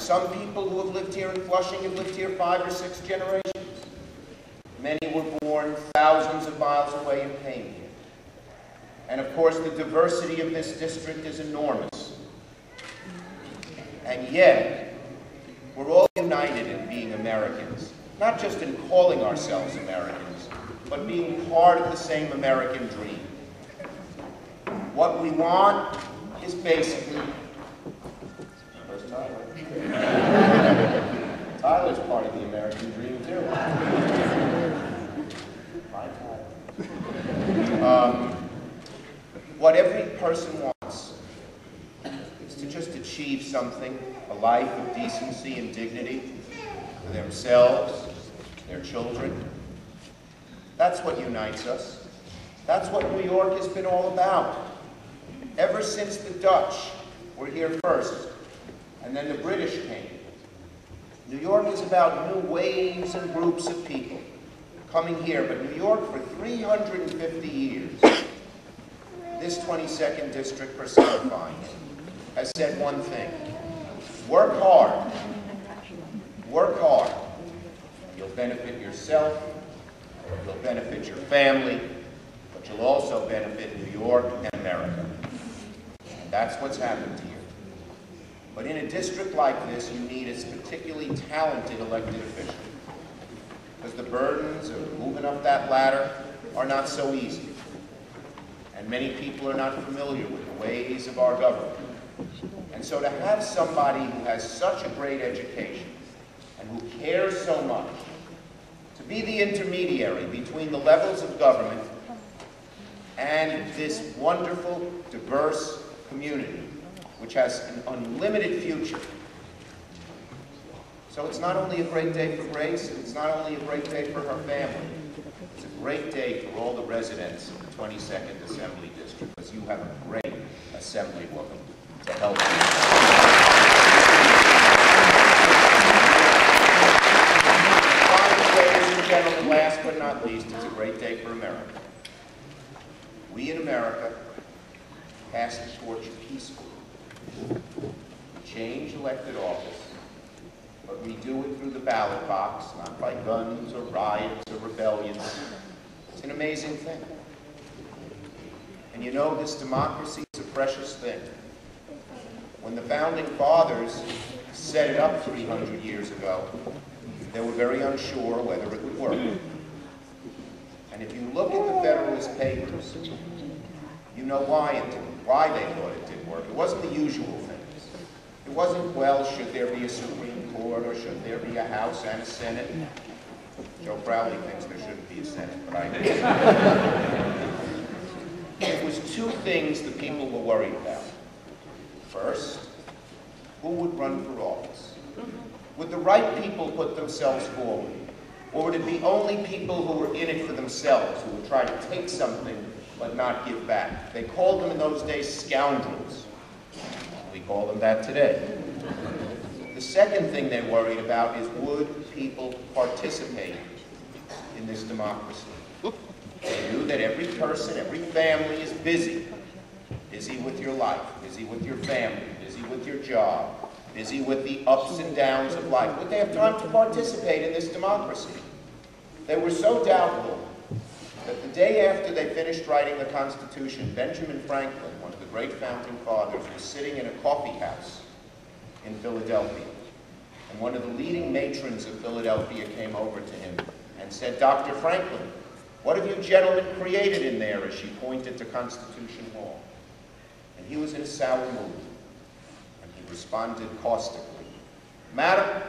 Some people who have lived here in Flushing have lived here 5 or 6 generations. Many were born thousands of miles away and came here. And of course, the diversity of this district is enormous. And yet, we're all united in being Americans, not just in calling ourselves Americans, but being part of the same American dream. What we want is basically... Where's Tyler? Tyler's part of the American dream, too. Hi, Tyler. What every person wants is to just achieve something, a life of decency and dignity for themselves, their children. That's what unites us. That's what New York has been all about. Ever since the Dutch were here first, and then the British came, New York is about new waves and groups of people coming here. But New York, for 350 years, this 22nd district personifying it, has said one thing: work hard. Work hard. You'll benefit yourself, you'll benefit your family, but you'll also benefit New York and America. And that's what's happened here. But in a district like this, you need a particularly talented elected official, because the burdens of moving up that ladder are not so easy. And many people are not familiar with the ways of our government. And so to have somebody who has such a great education and who cares so much, to be the intermediary between the levels of government and this wonderful, diverse community, which has an unlimited future. So it's not only a great day for Grace, and it's not only a great day for her family, it's a great day for all the residents of the 22nd Assembly District, because you have a great assemblywoman to help you. Finally, ladies and gentlemen, last but not least, it's a great day for America. We in America pass the torch peacefully. We change elected office, but we do it through the ballot box, not by guns or riots or rebellions. It's an amazing thing. And you know, this democracy is a precious thing. When the Founding Fathers set it up 300 years ago, they were very unsure whether it would work. And if you look at the Federalist Papers, you know why they thought it did work. It wasn't the usual things. It wasn't, well, should there be a Supreme Court, or should there be a House and a Senate? Joe Crowley thinks there shouldn't be a Senate, but I do. It was 2 things the people were worried about. First, who would run for office? Would the right people put themselves forward? Or would it be only people who were in it for themselves, who would try to take something but not give back? They called them in those days scoundrels. We call them that today. The second thing they worried about is, would people participate in this democracy? They knew that every person, every family is busy. Busy with your life, busy with your family, busy with your job, busy with the ups and downs of life. Would they have time to participate in this democracy? They were so doubtful that the day after they finished writing the Constitution, Benjamin Franklin, one of the great founding fathers, was sitting in a coffee house in Philadelphia. And one of the leading matrons of Philadelphia came over to him and said, "Dr. Franklin, what have you gentlemen created in there?" as she pointed to Constitution Hall. And he was in a sour mood. And he responded caustically. "Madam,"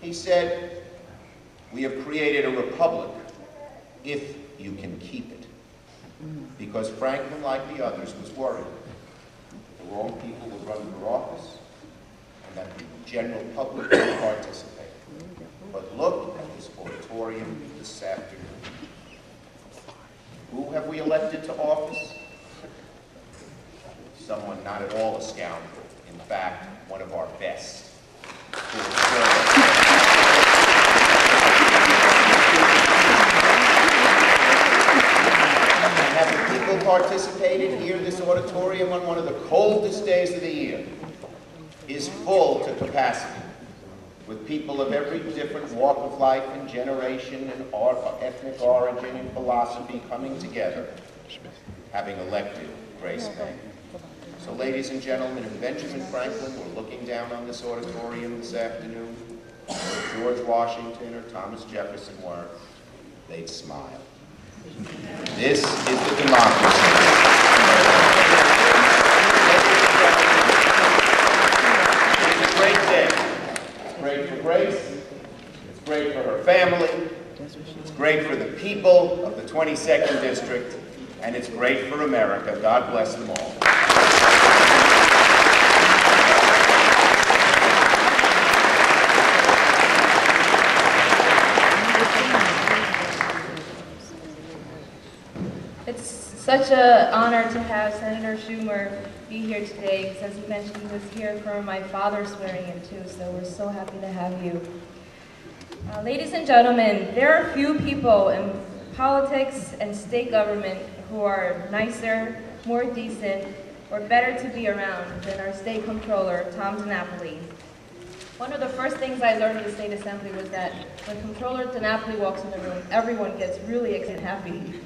he said, "we have created a republic if you can keep it." Because Franklin, like the others, was worried the wrong people would run for office and that the general public would participate. But look at this auditorium this afternoon. Who have we elected to office? Someone not at all a scoundrel. In fact, one of our best. Have the people participated here? This auditorium on one of the coldest days of the year is full to capacity. with people of every different walk of life and generation and ethnic origin and philosophy coming together, having elected Grace Meng. So ladies and gentlemen, if Benjamin Franklin were looking down on this auditorium this afternoon, or if George Washington or Thomas Jefferson were, they'd smile. This is the democracy. It's a great day. It's great for Grace. It's great for her family. It's great for the people of the 22nd District. And it's great for America. God bless them all. It's such an honor to have Senator Schumer be here today, because as you mentioned, he was here for my father's swearing in too, so we're so happy to have you. Ladies and gentlemen, there are few people in politics and state government who are nicer, more decent, or better to be around than our state comptroller, Tom DiNapoli. One of the first things I learned in the state assembly was that when Comptroller DiNapoli walks in the room, everyone gets really excited and happy.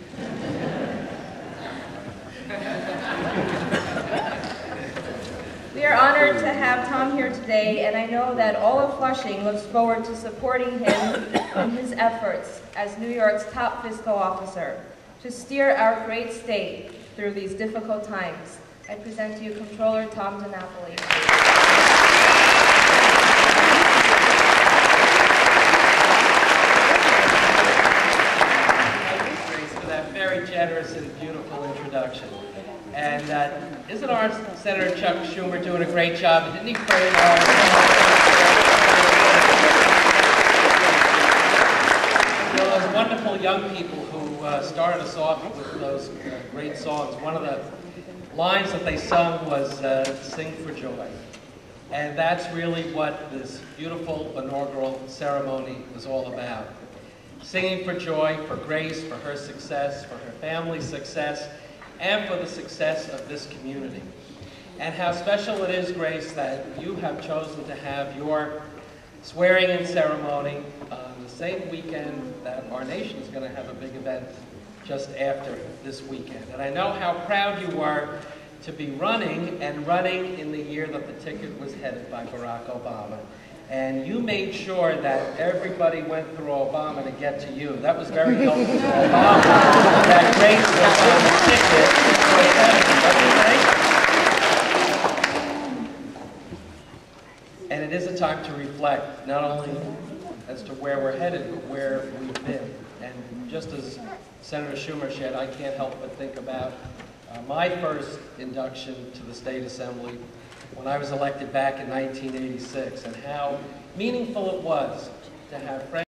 We are honored to have Tom here today, and I know that all of Flushing looks forward to supporting him in his efforts as New York's top fiscal officer to steer our great state through these difficult times. I present to you Comptroller Tom DiNapoli. For that very generous and beautiful introduction. And isn't our Senator Chuck Schumer doing a great job? Didn't he pray those wonderful young people who started us off with those great songs. One of the lines that they sung was "Sing for Joy." And that's really what this beautiful inaugural ceremony was all about. Singing for joy, for Grace, for her success, for her family's success, and for the success of this community. And how special it is, Grace, that you have chosen to have your swearing-in ceremony on the same weekend that our nation is going to have a big event just after this weekend. And I know how proud you were to be running, and running in the year that the ticket was headed by Barack Obama. And you made sure that everybody went through Obama to get to you. That was very helpful to Obama, that Grace was on the ticket. And it is a time to reflect, not only as to where we're headed, but where we've been. And just as Senator Schumer said, I can't help but think about my first induction to the State Assembly when I was elected back in 1986, and how meaningful it was to have friends